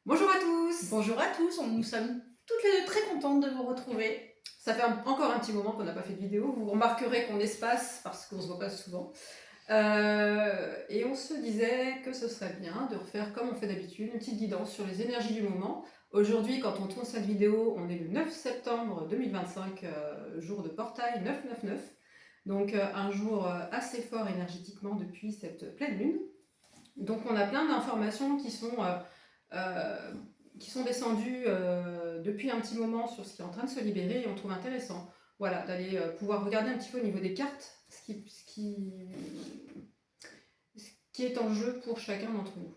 Bonjour à tous! Bonjour à tous, nous sommes toutes les deux très contentes de vous retrouver. Ça fait encore un petit moment qu'on n'a pas fait de vidéo. Vous remarquerez qu'on espace parce qu'on se voit pas souvent. Et on se disait que ce serait bien de refaire comme on fait d'habitude, une petite guidance sur les énergies du moment. Aujourd'hui, quand on tourne cette vidéo, on est le 9 septembre 2025, jour de portail 999. Donc un jour assez fort énergétiquement depuis cette pleine lune. Donc on a plein d'informations qui sont descendues depuis un petit moment sur ce qui est en train de se libérer et on trouve intéressant voilà, d'aller pouvoir regarder un petit peu au niveau des cartes ce qui est en jeu pour chacun d'entre nous.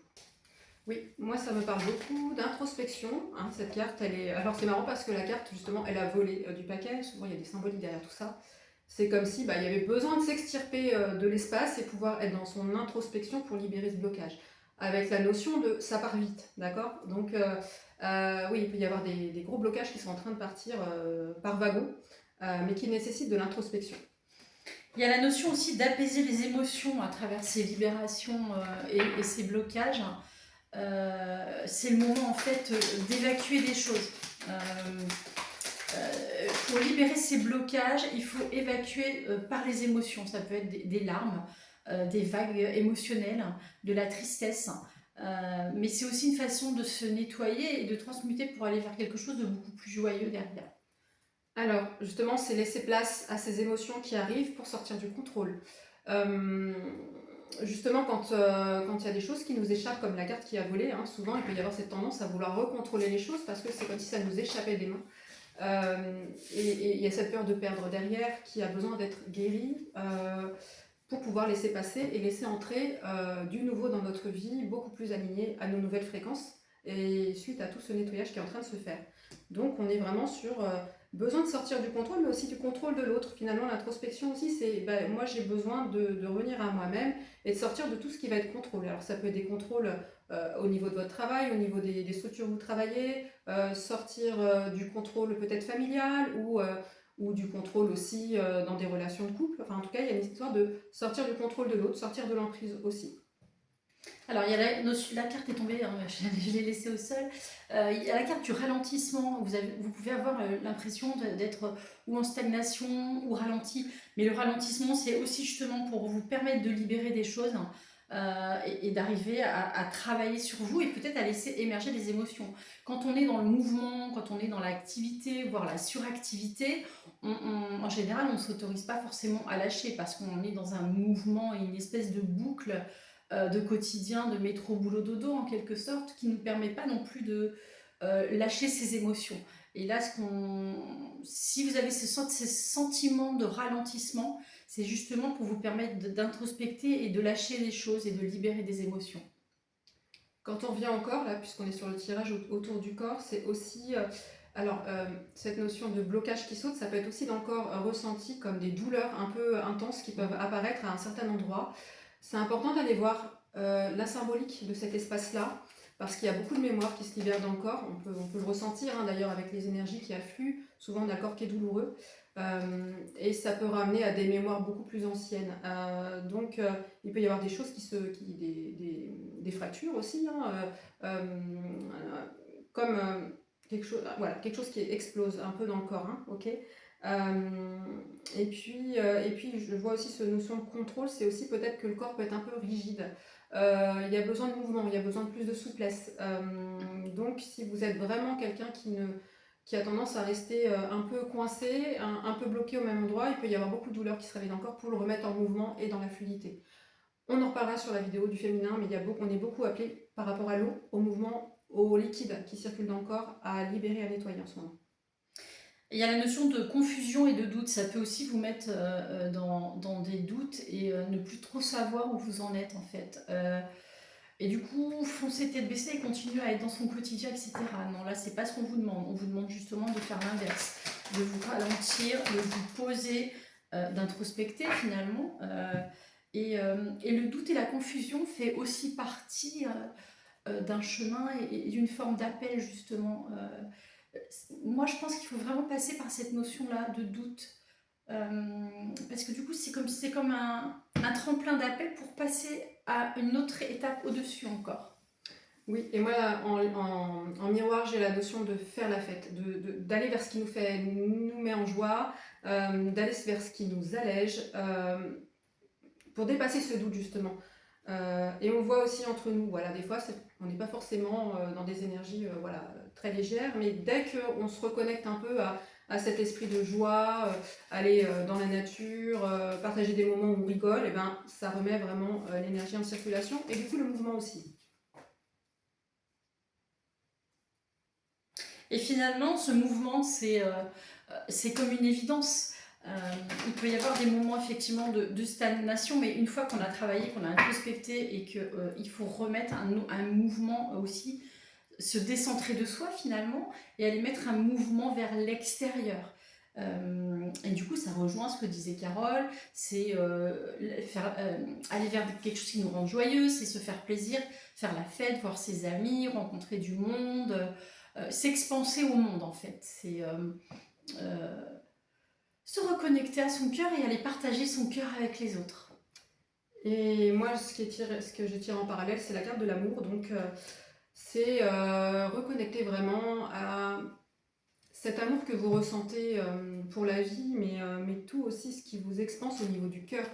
Oui, moi ça me parle beaucoup d'introspection, hein, cette carte. Alors c'est marrant parce que la carte justement elle a volé du paquet, souvent il y a des symboliques derrière tout ça. C'est comme si il y avait besoin de s'extirper de l'espace et pouvoir être dans son introspection pour libérer ce blocage. Avec la notion de ça part vite, d'accord. Donc oui, il peut y avoir des gros blocages qui sont en train de partir par wagon, mais qui nécessitent de l'introspection. Il y a la notion aussi d'apaiser les émotions à travers ces libérations et ces blocages. C'est le moment en fait d'évacuer des choses. Pour libérer ces blocages, il faut évacuer par les émotions. Ça peut être des larmes, des vagues émotionnelles, de la tristesse. Mais c'est aussi une façon de se nettoyer et de transmuter pour aller vers quelque chose de beaucoup plus joyeux derrière. Alors, justement, c'est laisser place à ces émotions qui arrivent pour sortir du contrôle. Justement, quand il y a des choses qui nous échappent, comme la carte qui a volé, hein, souvent il peut y avoir cette tendance à vouloir recontrôler les choses parce que c'est comme si ça nous échappait des mains. Et il y a cette peur de perdre derrière qui a besoin d'être guérie pour pouvoir laisser passer et laisser entrer du nouveau dans notre vie, beaucoup plus aligné à nos nouvelles fréquences et suite à tout ce nettoyage qui est en train de se faire. Donc on est vraiment sur besoin de sortir du contrôle, mais aussi du contrôle de l'autre. Finalement, l'introspection aussi, c'est moi j'ai besoin de revenir à moi-même et de sortir de tout ce qui va être contrôle. Alors ça peut être des contrôles au niveau de votre travail, au niveau des structures où vous travaillez, sortir du contrôle peut-être familial ou du contrôle aussi dans des relations de couple. Enfin, en tout cas, il y a une histoire de sortir du contrôle de l'autre, sortir de l'emprise aussi. Alors, il y a la carte est tombée, hein, je l'ai laissée au sol. Il y a la carte du ralentissement. Vous pouvez avoir l'impression d'être ou en stagnation ou ralenti. Mais le ralentissement, c'est aussi justement pour vous permettre de libérer des choses et d'arriver à travailler sur vous et peut-être à laisser émerger des émotions. Quand on est dans le mouvement, quand on est dans l'activité, voire la suractivité, en général, on ne s'autorise pas forcément à lâcher parce qu'on est dans un mouvement et une espèce de boucle de quotidien, de métro, boulot, dodo en quelque sorte, qui ne nous permet pas non plus de lâcher ses émotions. Et là, si vous avez ces sentiments de ralentissement, c'est justement pour vous permettre d'introspecter et de lâcher les choses et de libérer des émotions. Quand on revient au corps, là, puisqu'on est sur le tirage autour du corps, c'est aussi... cette notion de blocage qui saute, ça peut être aussi dans le corps ressenti comme des douleurs un peu intenses qui peuvent apparaître à un certain endroit. C'est important d'aller voir la symbolique de cet espace-là, parce qu'il y a beaucoup de mémoire qui se libère dans le corps. On peut le ressentir hein, d'ailleurs avec les énergies qui affluent. Souvent, on a le corps qui est douloureux. Et ça peut ramener à des mémoires beaucoup plus anciennes. Donc, il peut y avoir des choses des fractures aussi, hein, comme quelque chose qui explose un peu dans le corps, hein, ok. Et puis je vois aussi cette notion de contrôle, c'est aussi peut-être que le corps peut être un peu rigide. Il y a besoin de mouvement, il y a besoin de plus de souplesse. Donc si vous êtes vraiment quelqu'un qui a tendance à rester un peu coincé, un peu bloqué au même endroit, il peut y avoir beaucoup de douleurs qui se réveillent dans le corps pour le remettre en mouvement et dans la fluidité. On en reparlera sur la vidéo du féminin, mais on est beaucoup appelé par rapport à l'eau, au mouvement, au liquide qui circule dans le corps, à libérer, à nettoyer en ce moment. Il y a la notion de confusion et de doute. Ça peut aussi vous mettre dans des doutes et ne plus trop savoir où vous en êtes en fait. Et du coup, foncer tête baissée et continuer à être dans son quotidien, etc. Non, là, c'est pas ce qu'on vous demande. On vous demande justement de faire l'inverse, de vous ralentir, de vous poser, d'introspecter finalement. Et le doute et la confusion fait aussi partie d'un chemin et d'une forme d'appel justement. Moi, je pense qu'il faut vraiment passer par cette notion-là de doute. Parce que du coup, c'est comme un tremplin d'appel pour passer à une autre étape au-dessus encore. Oui, et moi, en miroir, j'ai la notion de faire la fête, d'aller vers ce qui nous met en joie, d'aller vers ce qui nous allège, pour dépasser ce doute justement. Et on voit aussi entre nous, voilà, des fois, on n'est pas forcément dans des énergies voilà, très légères, mais dès qu'on se reconnecte un peu à cet esprit de joie, aller dans la nature, partager des moments où on rigole, et ben, ça remet vraiment l'énergie en circulation, et du coup le mouvement aussi. Et finalement, ce mouvement, c'est comme une évidence. Il peut y avoir des moments effectivement de stagnation, mais une fois qu'on a travaillé, qu'on a introspecté et qu'il faut remettre un mouvement aussi, se décentrer de soi finalement et aller mettre un mouvement vers l'extérieur. Et du coup, ça rejoint ce que disait Carole, c'est aller vers quelque chose qui nous rend joyeux, c'est se faire plaisir, faire la fête, voir ses amis, rencontrer du monde, s'expanser au monde en fait. C'est euh, se reconnecter à son cœur et aller partager son cœur avec les autres. Et moi, ce que je tire en parallèle, c'est la carte de l'amour. Donc, c'est reconnecter vraiment à cet amour que vous ressentez pour la vie, mais tout aussi ce qui vous expanse au niveau du cœur.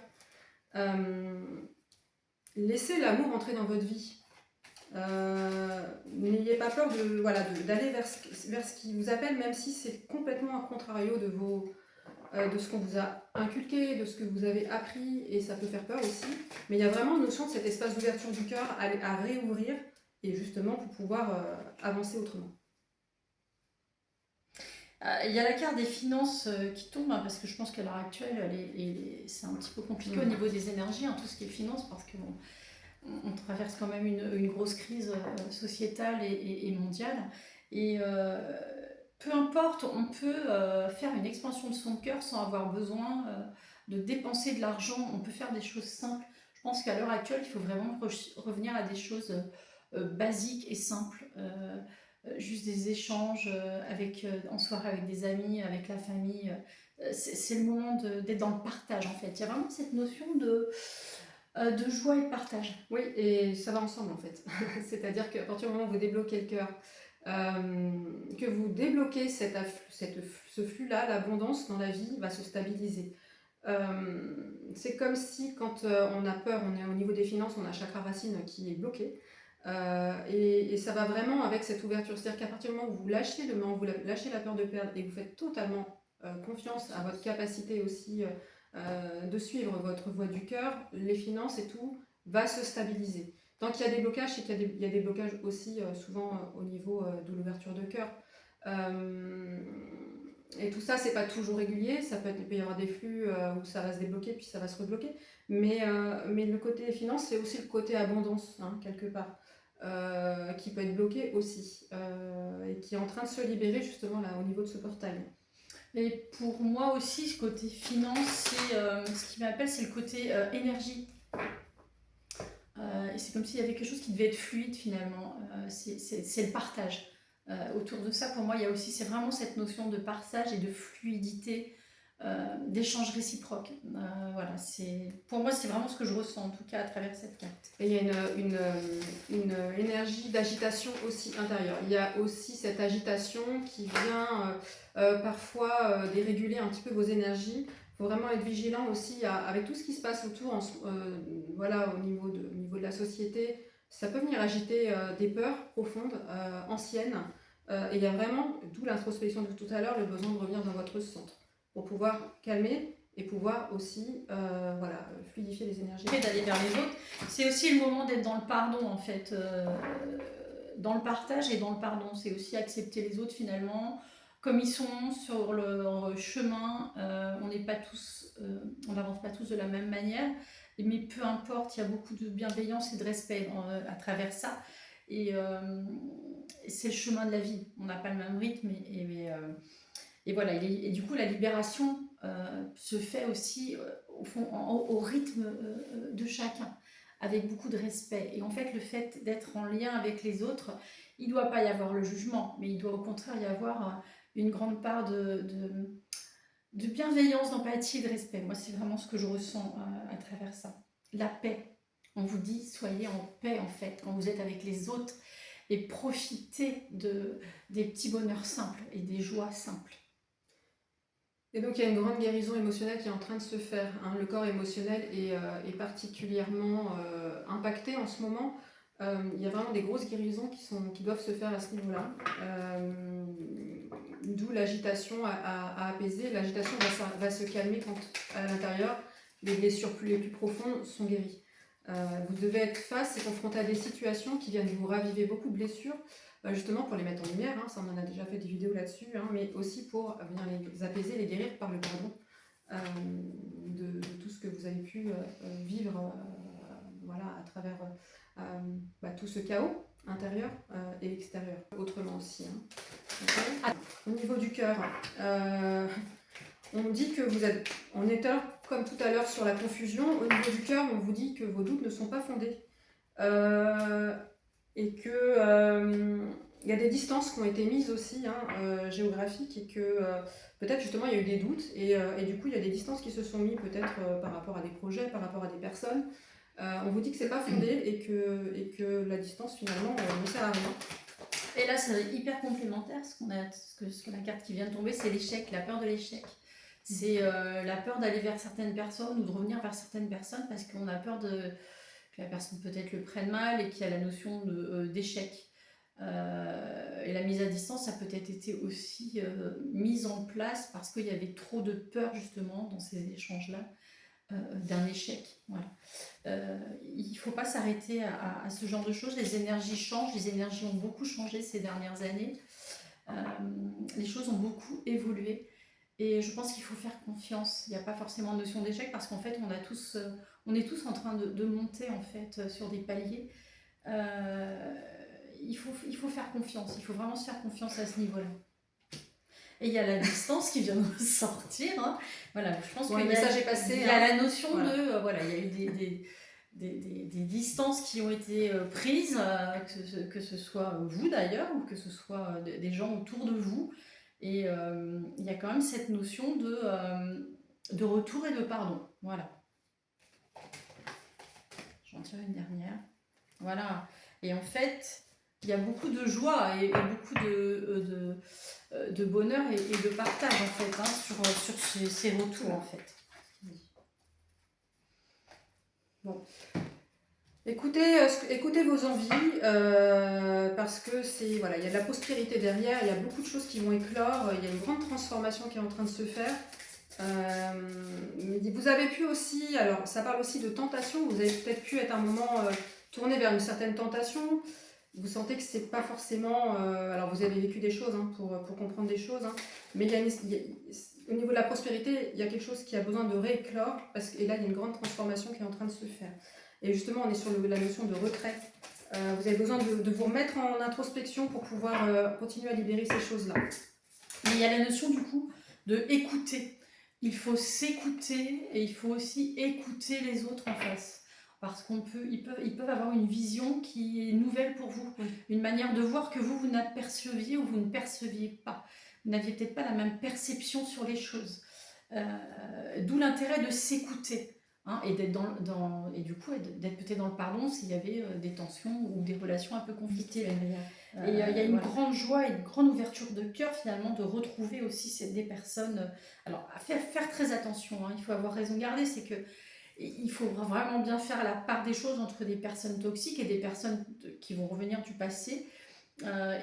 Laissez l'amour entrer dans votre vie. N'ayez pas peur d'aller vers ce qui vous appelle, même si c'est complètement à contrario de ce qu'on vous a inculqué, de ce que vous avez appris, et ça peut faire peur aussi. Mais il y a vraiment une notion de cet espace d'ouverture du cœur à réouvrir, et justement pour pouvoir avancer autrement. Il y a la carte des finances qui tombe, hein, parce que je pense qu'à l'heure actuelle, c'est un petit peu compliqué au niveau des énergies, hein, tout ce qui est finance, parce qu'on on traverse quand même une grosse crise sociétale et mondiale. Et peu importe, on peut faire une expansion de son cœur sans avoir besoin de dépenser de l'argent. On peut faire des choses simples. Je pense qu'à l'heure actuelle, il faut vraiment revenir à des choses basiques et simples. Juste des échanges en soirée avec des amis, avec la famille. C'est le moment d'être dans le partage en fait. Il y a vraiment cette notion de joie et de partage. Oui, et ça va ensemble en fait. C'est-à-dire qu'à partir du moment où vous débloquez le cœur, que vous débloquez ce flux-là, l'abondance dans la vie va se stabiliser. C'est comme si quand on a peur, on est au niveau des finances, on a chakra racine qui est bloqué. Et ça va vraiment avec cette ouverture. C'est-à-dire qu'à partir du moment où vous lâchez vous lâchez la peur de perdre et que vous faites totalement confiance à votre capacité aussi de suivre votre voie du cœur, les finances et tout va se stabiliser. Tant qu'il y a des blocages, c'est qu'il y a des blocages aussi souvent au niveau de l'ouverture de cœur. Et tout ça, c'est pas toujours régulier. Il peut y avoir des flux où ça va se débloquer puis ça va se rebloquer. Mais le côté des finances, c'est aussi le côté abondance, hein, quelque part, qui peut être bloqué aussi et qui est en train de se libérer justement là au niveau de ce portail. Et pour moi aussi, ce côté finance, ce qui m'appelle, c'est le côté énergie. Et c'est comme s'il y avait quelque chose qui devait être fluide finalement. C'est le partage. Autour de ça, pour moi, il y a aussi, c'est vraiment cette notion de partage et de fluidité, d'échange réciproque. Voilà, pour moi, c'est vraiment ce que je ressens en tout cas à travers cette carte. Et il y a une énergie d'agitation aussi intérieure. Il y a aussi cette agitation qui vient parfois déréguler un petit peu vos énergies. Il faut vraiment être vigilant aussi avec tout ce qui se passe autour, voilà, au niveau de la société. Ça peut venir agiter des peurs profondes, anciennes. Et il y a vraiment, d'où l'introspection de tout à l'heure, le besoin de revenir dans votre centre pour pouvoir calmer et pouvoir aussi voilà, fluidifier les énergies. D'aller vers les autres. C'est aussi le moment d'être dans le pardon en fait. Dans le partage et dans le pardon. C'est aussi accepter les autres finalement comme ils sont sur leur chemin. On n'est pas tous, on n'avance pas tous de la même manière, mais peu importe, il y a beaucoup de bienveillance et de respect à travers ça. Et c'est le chemin de la vie. On n'a pas le même rythme et voilà. Et du coup, la libération se fait aussi au rythme de chacun, avec beaucoup de respect. Et en fait, le fait d'être en lien avec les autres, il ne doit pas y avoir le jugement, mais il doit au contraire y avoir une grande part de bienveillance, d'empathie et de respect. Moi, c'est vraiment ce que je ressens à travers ça. La paix, On vous dit soyez en paix en fait quand vous êtes avec les autres et profitez des petits bonheurs simples et des joies simples. Et donc il y a une grande guérison émotionnelle qui est en train de se faire, hein. Le corps émotionnel est particulièrement impacté en ce moment. Il y a vraiment des grosses guérisons qui doivent se faire à ce niveau-là. D'où l'agitation à apaiser. L'agitation va se calmer quand à l'intérieur, les blessures les plus profondes sont guéries. Vous devez être face et confronté à des situations qui viennent vous raviver beaucoup de blessures, justement pour les mettre en lumière, hein, ça on en a déjà fait des vidéos là-dessus, hein, mais aussi pour venir les apaiser, les guérir par le pardon de tout ce que vous avez pu vivre voilà, à travers tout ce chaos intérieur et extérieur, autrement aussi. Hein. Okay. Au niveau du cœur, on dit que vous êtes, on est comme tout à l'heure sur la confusion, au niveau du cœur, on vous dit que vos doutes ne sont pas fondés. Et que il y a des distances qui ont été mises aussi, hein, géographiques, et que peut-être justement il y a eu des doutes, et du coup il y a des distances qui se sont mises peut-être par rapport à des projets, par rapport à des personnes. On vous dit que c'est pas fondé et que la distance finalement ne sert à rien. Et là c'est hyper complémentaire, ce que la carte qui vient de tomber, c'est l'échec, la peur de l'échec. C'est la peur d'aller vers certaines personnes ou de revenir vers certaines personnes parce qu'on a peur que la personne peut-être le prenne mal et qu'il y a la notion d'échec. Et la mise à distance, ça a peut-être été aussi mise en place parce qu'il y avait trop de peur justement dans ces échanges-là d'un échec. Voilà. Il ne faut pas s'arrêter à ce genre de choses. Les énergies changent, les énergies ont beaucoup changé ces dernières années. Les choses ont beaucoup évolué. Et je pense qu'il faut faire confiance. Il n'y a pas forcément de notion d'échec parce qu'en fait, on est tous en train de monter en fait sur des paliers. Il faut faire confiance. Il faut vraiment se faire confiance à ce niveau-là. Et il y a la distance qui vient de sortir. Hein. Voilà, je pense qu'il y a la notion de... voilà, il y a eu des distances qui ont été prises, que ce soit vous d'ailleurs, ou que ce soit des gens autour de vous. Et il y a quand même cette notion de retour et de pardon. Voilà. J'en tire une dernière. Voilà. Et en fait, il y a beaucoup de joie et beaucoup de bonheur et de partage en fait, hein, sur ces retours en fait. Bon. Écoutez vos envies parce que voilà, il y a de la prospérité derrière, il y a beaucoup de choses qui vont éclore, il y a une grande transformation qui est en train de se faire. Vous avez pu aussi, alors ça parle aussi de tentation, vous avez peut-être pu être à un moment tourné vers une certaine tentation. Vous sentez que c'est pas forcément... alors vous avez vécu des choses hein, pour comprendre des choses, hein, mais au niveau de la prospérité, il y a quelque chose qui a besoin de rééclore, et là il y a une grande transformation qui est en train de se faire. Et justement, on est sur la notion de retrait. Vous avez besoin de vous remettre en introspection pour pouvoir continuer à libérer ces choses-là. Mais il y a la notion du coup de écouter. Il faut s'écouter et il faut aussi écouter les autres en face. Parce ils peuvent avoir une vision qui est nouvelle pour vous, une manière de voir que vous n'aperceviez ou vous ne perceviez pas. Vous n'aviez peut-être pas la même perception sur les choses. D'où l'intérêt de s'écouter. Hein, et d'être et du coup d'être peut-être dans le pardon s'il y avait des tensions ou des relations un peu conflictuelles. Et il y a une grande joie et une grande ouverture de cœur finalement de retrouver aussi des personnes. Alors à faire très attention, hein, il faut avoir raison garder, c'est que il faut vraiment bien faire la part des choses entre des personnes toxiques et des personnes qui vont revenir du passé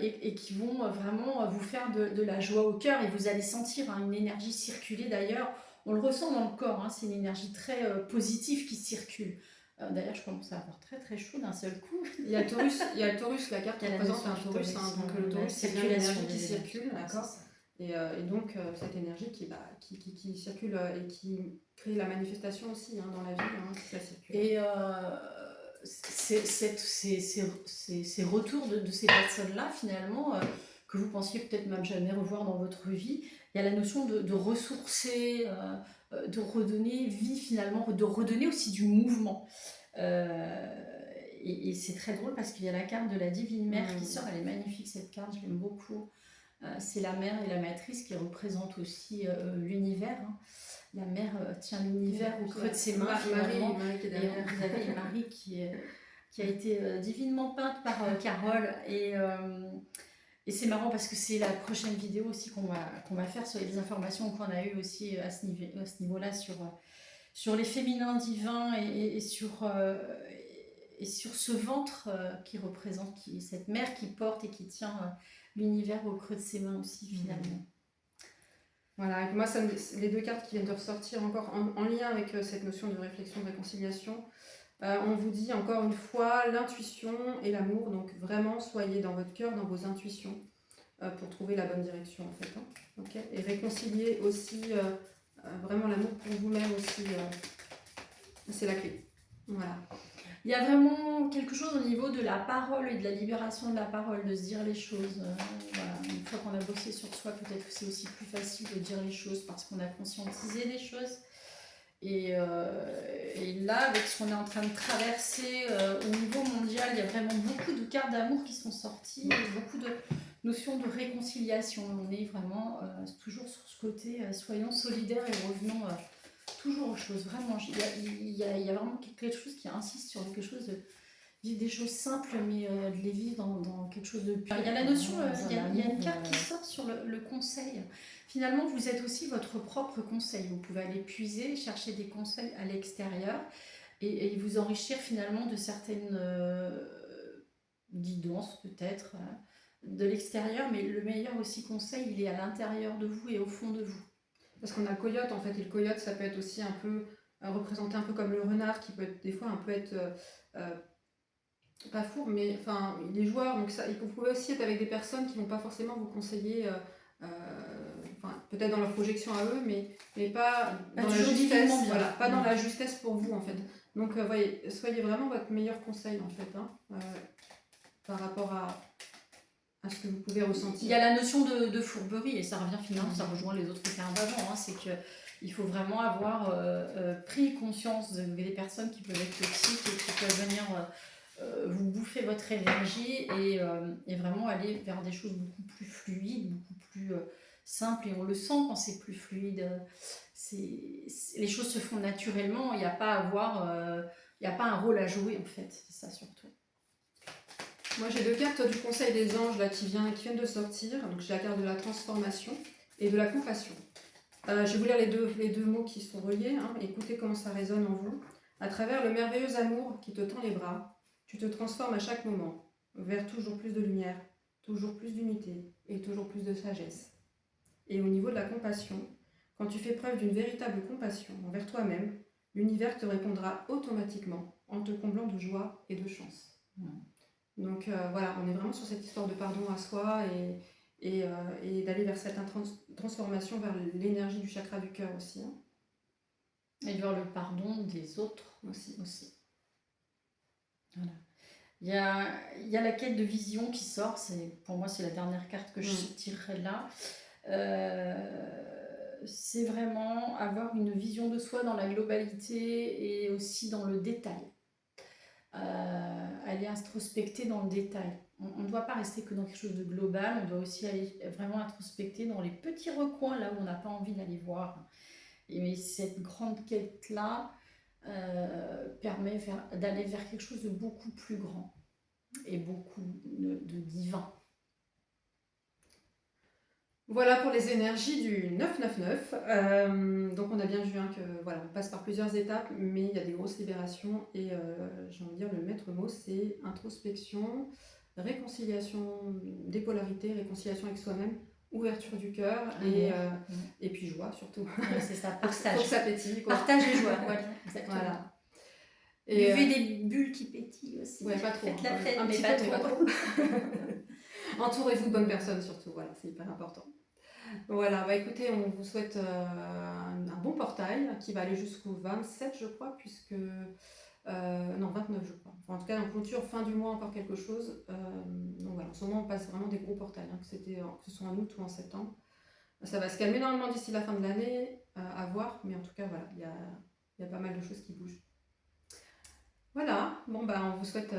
et qui vont vraiment vous faire de la joie au cœur, et vous allez sentir hein, une énergie circuler d'ailleurs. On le ressent dans le corps, hein, c'est une énergie très positive qui circule. D'ailleurs, je commence à avoir très très chaud d'un seul coup. Il y a le Taurus, la carte qui représente un Taurus, hein, donc le Taurus c'est bien l'énergie qui circule, d'accord. Et donc cette énergie qui circule et qui crée la manifestation aussi hein, dans la vie, hein, ça circule. Et ces retours de ces personnes-là, finalement, que vous pensiez peut-être même jamais revoir dans votre vie, il y a la notion de ressourcer, de redonner vie finalement, de redonner aussi du mouvement. Et c'est très drôle parce qu'il y a la carte de la Divine Mère qui sort, elle est magnifique cette carte, je l'aime beaucoup. c'est la mère et la matrice qui représentent aussi l'univers, hein. La mère tient l'univers au creux de ses mains, finalement. Marie qui est Et derrière. vous avez Marie qui a été divinement peinte par Carole. Et c'est marrant parce que c'est la prochaine vidéo aussi qu'on va faire sur les informations qu'on a eues aussi à ce niveau-là sur les féminins divins et sur ce ventre qui représente cette mère qui porte et qui tient l'univers au creux de ses mains aussi, finalement. Voilà, et moi, les 2 cartes qui viennent de ressortir encore en lien avec cette notion de réflexion, de réconciliation, on vous dit encore une fois l'intuition et l'amour, donc vraiment soyez dans votre cœur, dans vos intuitions, pour trouver la bonne direction en fait. Hein. Okay, et réconcilier aussi vraiment l'amour pour vous-même aussi, c'est la clé. Voilà. Il y a vraiment quelque chose au niveau de la parole et de la libération de la parole, de se dire les choses. Voilà. Une fois qu'on a bossé sur soi, peut-être que c'est aussi plus facile de dire les choses parce qu'on a conscientisé les choses. Et là, avec ce qu'on est en train de traverser au niveau mondial, il y a vraiment beaucoup de cartes d'amour qui sont sorties, et beaucoup de notions de réconciliation. On est vraiment toujours sur ce côté, soyons solidaires et revenons toujours aux choses. Vraiment, il y a vraiment quelque chose qui insiste sur quelque chose de vivre des choses simples, mais de les vivre dans quelque chose de pur. Il y a la notion, il y a une carte qui sort sur le conseil. Finalement, vous êtes aussi votre propre conseil. Vous pouvez aller puiser, chercher des conseils à l'extérieur et vous enrichir finalement de certaines guidances peut-être de l'extérieur, mais le meilleur aussi conseil, il est à l'intérieur de vous et au fond de vous. Parce qu'on a le coyote en fait, et le coyote ça peut être aussi un peu représenté un peu comme le renard qui peut être des fois un peu être pas fourbe, mais enfin il est joueur, donc ça, vous pouvez aussi être avec des personnes qui vont pas forcément vous conseiller, peut-être dans leur projection à eux, mais pas dans la justesse, voilà, pas dans la justesse pour vous en fait. Donc voyez, soyez vraiment votre meilleur conseil en fait, hein, par rapport à ce que vous pouvez ressentir. Il y a la notion de fourberie et ça revient finalement, ça rejoint les autres cartes d'avant, hein, c'est qu'il faut vraiment avoir pris conscience des personnes qui peuvent être toxiques et qui peuvent venir vous bouffer votre énergie et vraiment aller vers des choses beaucoup plus fluides, beaucoup plus simples, et on le sent quand c'est plus fluide. Les choses se font naturellement, il n'y a pas à avoir, il n'y a pas un rôle à jouer en fait, c'est ça surtout. Moi j'ai 2 cartes du conseil des anges là, qui viennent de sortir. Donc j'ai la carte de la transformation et de la compassion. Je vais vous lire les deux mots qui sont reliés, hein. Écoutez comment ça résonne en vous. À travers le merveilleux amour qui te tend les bras, tu te transformes à chaque moment vers toujours plus de lumière, toujours plus d'unité et toujours plus de sagesse. Et au niveau de la compassion, quand tu fais preuve d'une véritable compassion envers toi-même, l'univers te répondra automatiquement en te comblant de joie et de chance. Donc voilà, on est vraiment sur cette histoire de pardon à soi et d'aller vers cette transformation vers l'énergie du chakra du cœur aussi. Hein. Et vers le pardon des autres aussi. Voilà. Il y a la quête de vision qui sort, pour moi c'est la dernière carte que je tirerai là. C'est vraiment avoir une vision de soi dans la globalité et aussi dans le détail. Aller introspecter dans le détail. On ne doit pas rester que dans quelque chose de global, on doit aussi aller vraiment introspecter dans les petits recoins là où on n'a pas envie d'aller voir. Et cette grande quête-là permet d'aller vers quelque chose de beaucoup plus grand et beaucoup de divin. Voilà pour les énergies du 999. Donc on a bien vu hein, que voilà, on passe par plusieurs étapes, mais il y a des grosses libérations et j'ai envie de dire le maître mot c'est introspection, réconciliation des polarités, réconciliation avec soi-même, ouverture du cœur et puis joie surtout. Ouais, c'est ça, partage. Faut que ça pétille. Quoi. Partage et joie, voilà, exactement. Voilà. Et buvez des bulles qui pétillent aussi. Ouais, pas trop. Faites la fête, un mais petit pas peu, trop. Entourez-vous de bonnes personnes surtout, voilà, c'est hyper important. Voilà, bah écoutez, on vous souhaite un bon portail qui va aller jusqu'au 27 je crois, puisque... non, 29 je crois. Enfin, en tout cas, on clôture fin du mois encore quelque chose. Donc voilà, en ce moment on passe vraiment des gros portails, hein, que ce soit en août ou en septembre. Ça va se calmer normalement d'ici la fin de l'année, à voir, mais en tout cas voilà, il y a pas mal de choses qui bougent. Voilà, bon bah on vous souhaite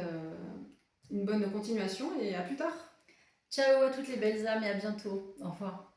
une bonne continuation et à plus tard. Ciao à toutes les belles âmes et à bientôt. Au revoir.